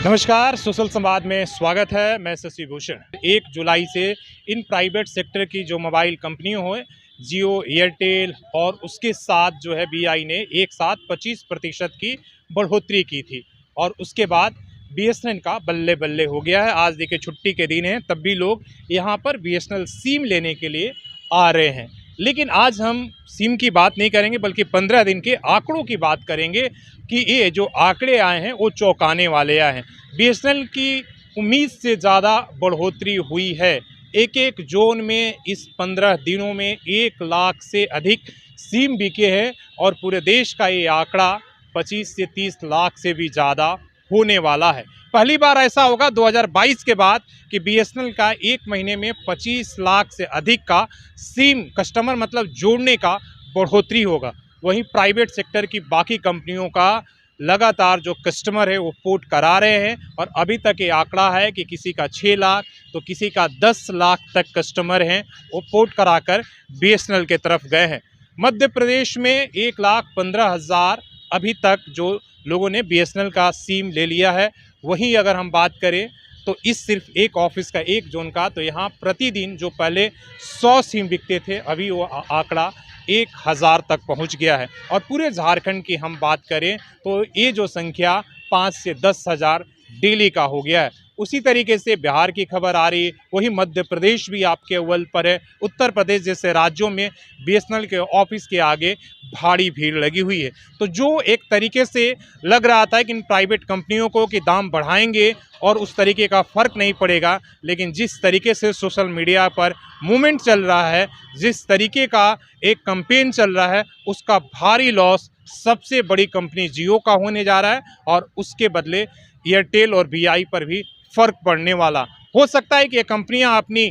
नमस्कार, सोशल संवाद में स्वागत है। मैं शशि भूषण। 1 जुलाई से इन प्राइवेट सेक्टर की जो मोबाइल कंपनियों हो, जियो, एयरटेल और उसके साथ जो है बीआई ने एक साथ 25% की बढ़ोतरी की थी और उसके बाद बीएसएनएल का बल्ले बल्ले हो गया है। आज देखिए छुट्टी के दिन है, तब भी लोग यहाँ पर बीएसएनएल सिम लेने के लिए आ रहे हैं। लेकिन आज हम सिम की बात नहीं करेंगे, बल्कि 15 दिन के आंकड़ों की बात करेंगे कि ये जो आंकड़े आए हैं वो चौंकाने वाले आए हैं। बीएसएनएल की उम्मीद से ज़्यादा बढ़ोतरी हुई है। एक-एक जोन में इस 15 दिनों में 1 लाख से अधिक सिम बिके हैं और पूरे देश का ये आंकड़ा 25 से 30 लाख से भी ज़्यादा होने वाला है। पहली बार ऐसा होगा 2022 के बाद कि बीएसएनएल का 1 महीने में 25 लाख से अधिक का सिम कस्टमर मतलब जोड़ने का बढ़ोतरी होगा। वहीं प्राइवेट सेक्टर की बाकी कंपनियों का लगातार जो कस्टमर है वो पोर्ट करा रहे हैं और अभी तक ये आंकड़ा है कि किसी का 6 लाख तो किसी का 10 लाख तक कस्टमर हैं वो पोर्ट कराकर बीएसएनएल के तरफ गए हैं। मध्य प्रदेश में 1,15,000 अभी तक जो लोगों ने बीएसएनएल का सिम ले लिया है। वहीं अगर हम बात करें तो इस सिर्फ एक ऑफिस का, एक जोन का, तो यहाँ प्रतिदिन जो पहले 100 सिम बिकते थे, अभी वो आंकड़ा 1,000 तक पहुँच गया है। और पूरे झारखंड की हम बात करें तो ये जो संख्या 5 से 10 हज़ार डेली का हो गया है। उसी तरीके से बिहार की खबर आ रही है, वही मध्य प्रदेश भी आपके अव्वल पर है। उत्तर प्रदेश जैसे राज्यों में बीएसएनएल के ऑफिस के आगे भारी भीड़ लगी हुई है। तो जो एक तरीके से लग रहा था कि इन प्राइवेट कंपनियों को कि दाम बढ़ाएंगे और उस तरीके का फ़र्क नहीं पड़ेगा, लेकिन जिस तरीके से सोशल मीडिया पर मूवमेंट चल रहा है, जिस तरीके का एक कैंपेन चल रहा है, उसका भारी लॉस सबसे बड़ी कंपनी जियो का होने जा रहा है और उसके बदले एयरटेल और बीआई पर भी फ़र्क पड़ने वाला। हो सकता है कि ये कंपनियां अपनी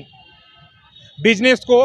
बिजनेस को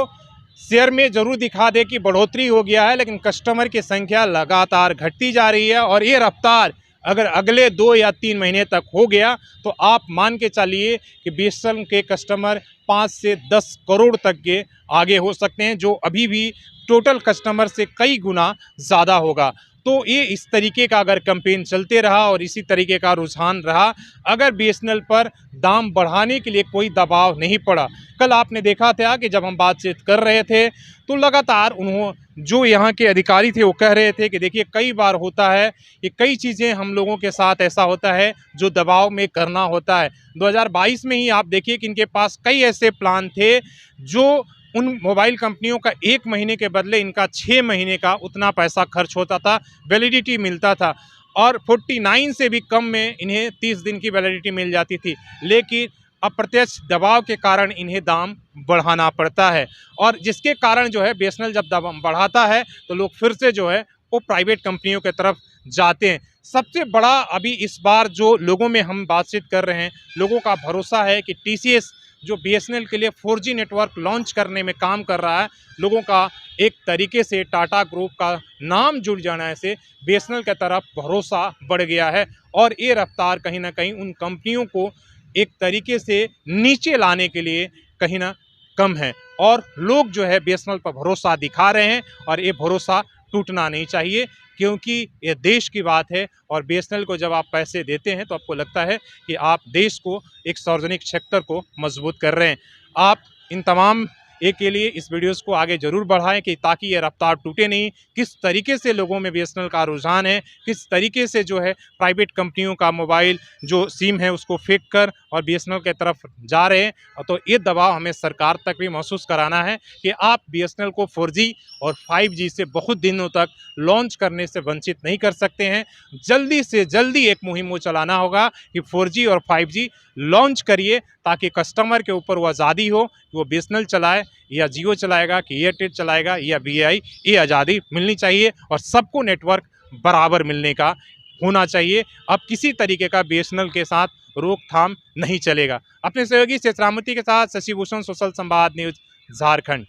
शेयर में ज़रूर दिखा दे कि बढ़ोतरी हो गया है, लेकिन कस्टमर की संख्या लगातार घटती जा रही है और ये रफ्तार अगर अगले 2 या 3 महीने तक हो गया तो आप मान के चलिए कि बीएसएनएल के कस्टमर 5 से 10 करोड़ तक के आगे हो सकते हैं, जो अभी भी टोटल कस्टमर से कई गुना ज़्यादा होगा। तो ये इस तरीके का अगर कैंपेन चलते रहा और इसी तरीके का रुझान रहा, अगर बीएसएनएल पर दाम बढ़ाने के लिए कोई दबाव नहीं पड़ा। कल आपने देखा था कि जब हम बातचीत कर रहे थे तो लगातार जो यहाँ के अधिकारी थे वो कह रहे थे कि देखिए कई बार होता है कि कई चीज़ें हम लोगों के साथ ऐसा होता है जो दबाव में करना होता है। 2022 में ही आप देखिए कि इनके पास कई ऐसे प्लान थे जो उन मोबाइल कंपनियों का 1 महीने के बदले इनका 6 महीने का उतना पैसा खर्च होता था, वैलिडिटी मिलता था और 49 से भी कम में इन्हें 30 दिन की वैलिडिटी मिल जाती थी। लेकिन अप्रत्यक्ष दबाव के कारण इन्हें दाम बढ़ाना पड़ता है और जिसके कारण जो है बीएसएनएल जब दाम बढ़ाता है तो लोग फिर से जो है वो प्राइवेट कंपनियों की तरफ जाते हैं। सबसे बड़ा अभी इस बार जो लोगों में हम बातचीत कर रहे हैं, लोगों का भरोसा है कि टीसीएस जो बीएसएनएल के लिए 4G नेटवर्क लॉन्च करने में काम कर रहा है, लोगों का एक तरीके से टाटा ग्रुप का नाम जुड़ जाने से बीएसएनएल की तरफ भरोसा बढ़ गया है और ये रफ्तार कहीं ना कहीं उन कंपनियों को एक तरीके से नीचे लाने के लिए कहीं ना कम है और लोग जो है बीएसएनएल पर भरोसा दिखा रहे हैं और ये भरोसा टूटना नहीं चाहिए, क्योंकि ये देश की बात है और बीएसएनएल को जब आप पैसे देते हैं तो आपको लगता है कि आप देश को, एक सार्वजनिक सेक्टर को मजबूत कर रहे हैं। आप इन तमाम एक के लिए इस वीडियोस को आगे जरूर बढ़ाएं कि ताकि ये रफ्तार टूटे नहीं। किस तरीके से लोगों में बीएसएनएल का रुझान है, किस तरीके से जो है प्राइवेट कंपनियों का मोबाइल जो सिम है उसको फेंक कर और बीएसएनएल की तरफ जा रहे हैं, तो ये दबाव हमें सरकार तक भी महसूस कराना है कि आप बीएसएनएल को 4G और 5G से बहुत दिनों तक लॉन्च करने से वंचित नहीं कर सकते हैं। जल्दी से जल्दी एक मुहिम वो चलाना होगा कि 4G और 5G लॉन्च करिए ताकि कस्टमर के ऊपर वो आज़ादी हो कि वो बीएसएनएल चलाए या जियो चलाएगा कि एयरटेल चलाएगा या बीआई, ये आज़ादी मिलनी चाहिए और सबको नेटवर्क बराबर मिलने का होना चाहिए। अब किसी तरीके का बीएसएनएल के साथ रोकथाम नहीं चलेगा। अपने सहयोगी शेषरामती के साथ शशि भूषण, सोशल संवाद न्यूज़, झारखंड।